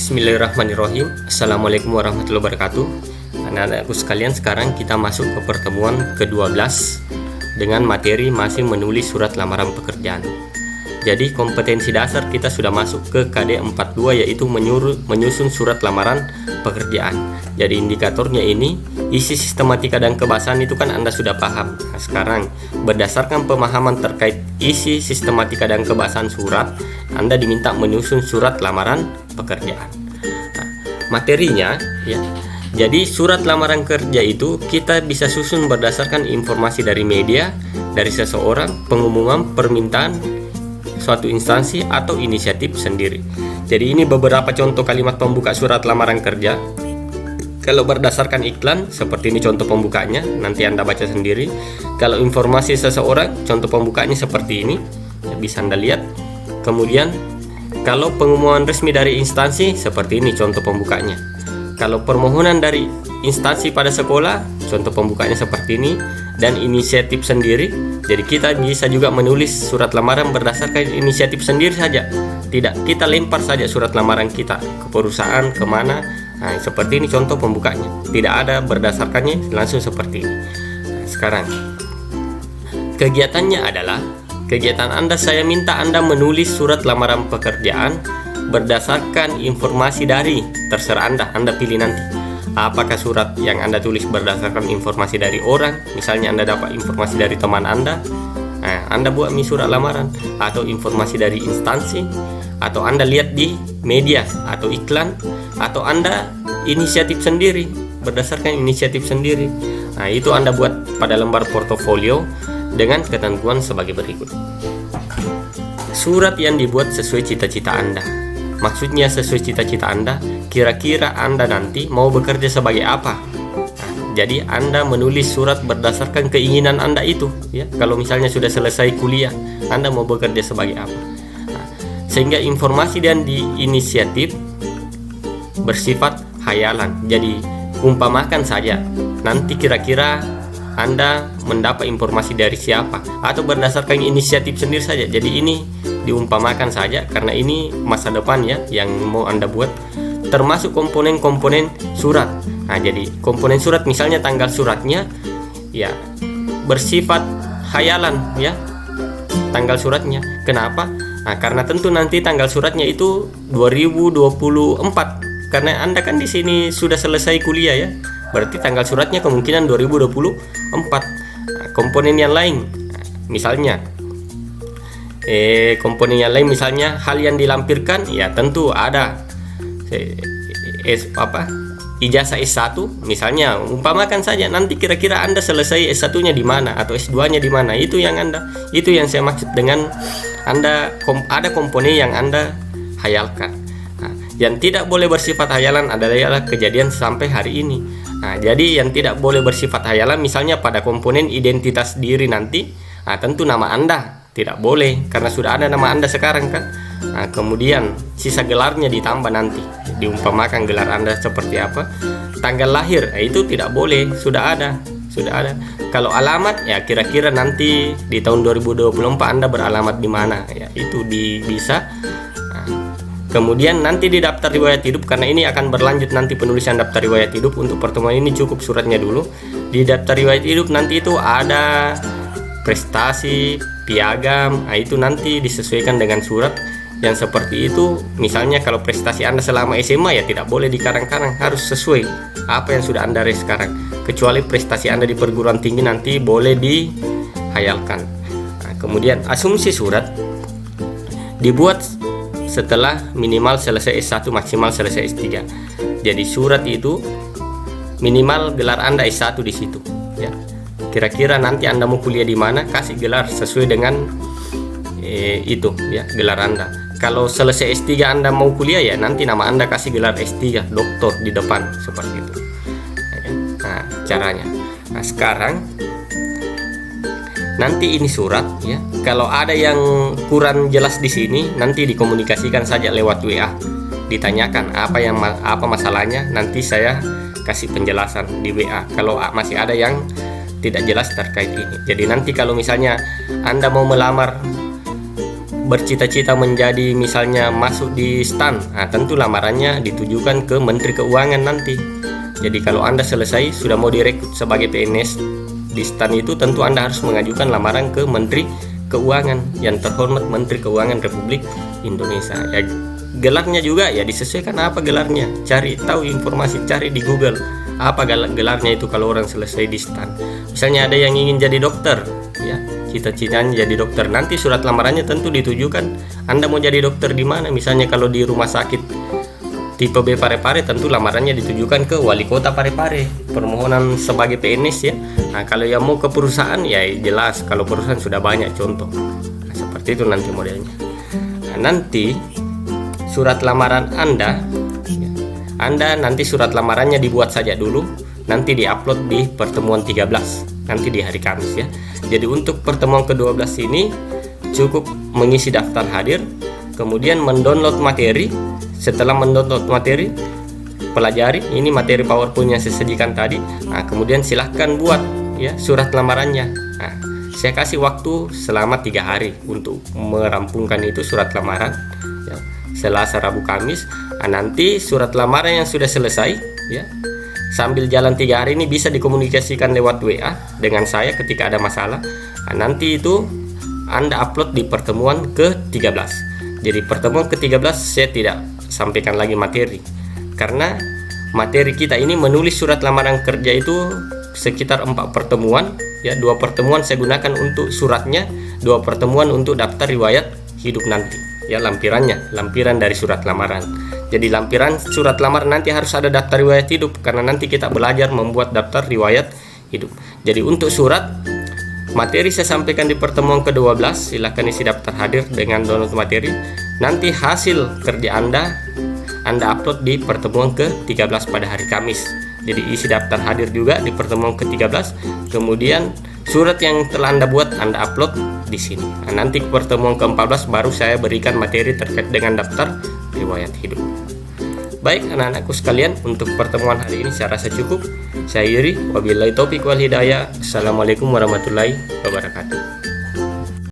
Bismillahirrahmanirrahim. Assalamualaikum warahmatullahi wabarakatuh. Anak-anakku sekalian, sekarang kita masuk ke pertemuan ke-12 dengan materi masih menulis surat lamaran pekerjaan. Jadi kompetensi dasar kita sudah masuk ke KD 42, yaitu menyusun surat lamaran pekerjaan. Jadi indikatornya ini, isi sistematika dan kebahasan itu kan Anda sudah paham. Nah, sekarang berdasarkan pemahaman terkait isi sistematika dan kebahasan surat, Anda diminta menyusun surat lamaran pekerjaan. Nah, materinya ya. Jadi surat lamaran kerja itu kita bisa susun berdasarkan informasi dari media, dari seseorang, pengumuman, permintaan suatu instansi atau inisiatif sendiri. Jadi ini beberapa contoh kalimat pembuka surat lamaran kerja. Kalau berdasarkan iklan, seperti ini contoh pembukanya, nanti Anda baca sendiri. Kalau informasi seseorang, contoh pembukanya seperti ini, ya, bisa Anda lihat. Kemudian kalau pengumuman resmi dari instansi, seperti ini contoh pembukanya. Kalau permohonan dari instansi pada sekolah, contoh pembukanya seperti ini. Dan inisiatif sendiri, jadi kita bisa juga menulis surat lamaran berdasarkan inisiatif sendiri saja. Tidak kita lempar saja surat lamaran kita ke perusahaan, kemana. Nah, seperti ini contoh pembukanya. Tidak ada berdasarkannya, langsung seperti ini. Nah, sekarang kegiatannya adalah, kegiatan Anda, saya minta Anda menulis surat lamaran pekerjaan berdasarkan informasi dari, terserah Anda pilih nanti. Apakah surat yang Anda tulis berdasarkan informasi dari orang, misalnya Anda dapat informasi dari teman Anda, nah, Anda buat surat lamaran, atau informasi dari instansi, atau Anda lihat di media atau iklan, atau Anda inisiatif sendiri, berdasarkan inisiatif sendiri. Nah, itu Anda buat pada lembar portofolio dengan ketentuan sebagai berikut. Surat yang dibuat sesuai cita-cita Anda. Maksudnya sesuai cita-cita Anda, kira-kira Anda nanti mau bekerja sebagai apa? Nah, jadi Anda menulis surat berdasarkan keinginan Anda itu, ya. Kalau misalnya sudah selesai kuliah, Anda mau bekerja sebagai apa? Nah, sehingga informasi dan di inisiatif bersifat hayalan. Jadi umpamakan saja, nanti kira-kira Anda mendapat informasi dari siapa, atau berdasarkan inisiatif sendiri saja. Jadi ini diumpamakan saja karena ini masa depan ya yang mau Anda buat, termasuk komponen-komponen surat. Nah, jadi komponen surat misalnya tanggal suratnya ya bersifat hayalan ya. Tanggal suratnya. Kenapa? Nah, karena tentu nanti tanggal suratnya itu 2024. Karena Anda kan di sini sudah selesai kuliah ya. Berarti tanggal suratnya kemungkinan 2024. Nah, komponen yang lain misalnya komponen yang lain misalnya hal yang dilampirkan ya tentu ada ijazah S1 misalnya, umpamakan saja nanti kira-kira Anda selesai S1-nya di mana atau S2-nya di mana. Itu yang saya maksud dengan Anda ada komponen yang Anda hayalkan. Nah, yang tidak boleh bersifat hayalan adalah kejadian sampai hari ini. Nah, jadi yang tidak boleh bersifat hayalan misalnya pada komponen identitas diri nanti, nah, tentu nama Anda tidak boleh karena sudah ada nama Anda sekarang kan. Nah, kemudian sisa gelarnya ditambah nanti, diumpamakan gelar Anda seperti apa. Tanggal lahir itu tidak boleh, sudah ada. Kalau alamat ya kira-kira nanti di tahun 2024 Anda beralamat di mana ya, itu bisa. Nah, kemudian nanti di daftar riwayat hidup, karena ini akan berlanjut nanti penulisan daftar riwayat hidup. Untuk pertemuan ini cukup suratnya dulu. Di daftar riwayat hidup nanti itu ada prestasi, piagam, nah itu nanti disesuaikan dengan surat yang seperti itu. Misalnya kalau prestasi Anda selama SMA ya tidak boleh dikarang-karang, harus sesuai apa yang sudah Anda raih sekarang. Kecuali prestasi Anda di perguruan tinggi nanti boleh dihayalkan. Nah, kemudian asumsi surat dibuat setelah minimal selesai S1, maksimal selesai S3. Jadi surat itu minimal gelar Anda S1 di situ ya. Kira-kira nanti Anda mau kuliah di mana, kasih gelar sesuai dengan itu ya, gelar Anda. Kalau selesai S3 Anda mau kuliah ya nanti nama Anda kasih gelar S3, doktor di depan seperti itu. Nah, caranya. Nah, sekarang nanti ini surat ya. Kalau ada yang kurang jelas di sini nanti dikomunikasikan saja lewat WA. Ditanyakan apa masalahnya, nanti saya kasih penjelasan di WA. Kalau masih ada yang tidak jelas terkait ini. Jadi nanti kalau misalnya Anda mau melamar bercita-cita menjadi misalnya masuk di STAN, nah tentu lamarannya ditujukan ke Menteri Keuangan nanti. Jadi kalau Anda selesai sudah mau direkrut sebagai PNS di STAN itu, tentu Anda harus mengajukan lamaran ke Menteri Keuangan yang terhormat, Menteri Keuangan Republik Indonesia. Ya, gelarnya juga ya disesuaikan apa gelarnya. Cari tahu informasi, cari di Google apa gelarnya itu kalau orang selesai di STAN. Misalnya ada yang ingin jadi dokter, ya cita-citanya jadi dokter. Nanti surat lamarannya tentu ditujukan Anda mau jadi dokter di mana. Misalnya kalau di rumah sakit tipe B Parepare, tentu lamarannya ditujukan ke Wali Kota Parepare. Permohonan sebagai PNS ya. Nah, kalau yang mau ke perusahaan ya jelas kalau perusahaan sudah banyak contoh. Nah, seperti itu nanti modelnya. Nah, nanti surat lamaran Anda ya, Anda nanti surat lamarannya dibuat saja dulu, nanti diupload di pertemuan 13 nanti di hari Kamis ya. Jadi untuk pertemuan ke-12 ini cukup mengisi daftar hadir, kemudian mendownload materi. Setelah mendownload materi, pelajari ini materi PowerPoint yang saya sediakan tadi. Nah, kemudian silahkan buat ya surat lamarannya. Nah, saya kasih waktu selama 3 hari untuk merampungkan itu surat lamaran ya, Selasa, Rabu, Kamis. Nah, nanti surat lamaran yang sudah selesai ya, sambil jalan 3 hari ini bisa dikomunikasikan lewat WA dengan saya ketika ada masalah. Nah, nanti itu Anda upload di pertemuan ke-13. Jadi pertemuan ke-13 saya tidak sampaikan lagi materi, karena materi kita ini menulis surat lamaran kerja itu sekitar 4 pertemuan ya. 2 pertemuan saya gunakan untuk suratnya, 2 pertemuan untuk daftar riwayat hidup nanti ya, lampiran dari surat lamaran. Jadi lampiran surat lamaran nanti harus ada daftar riwayat hidup, karena nanti kita belajar membuat daftar riwayat hidup. Jadi untuk surat materi saya sampaikan di pertemuan ke-12, silahkan isi daftar hadir dengan download materi. Nanti hasil kerja Anda upload di pertemuan ke-13 pada hari Kamis. Jadi isi daftar hadir juga di pertemuan ke-13. Kemudian surat yang telah Anda buat Anda upload di sini. Nah, nanti pertemuan ke-14 baru saya berikan materi terkait dengan daftar riwayat hidup. Baik anak-anakku sekalian, untuk pertemuan hari ini saya rasa cukup. Saya Yuri, wabillahi taufiq wal hidayah. Assalamualaikum warahmatullahi wabarakatuh.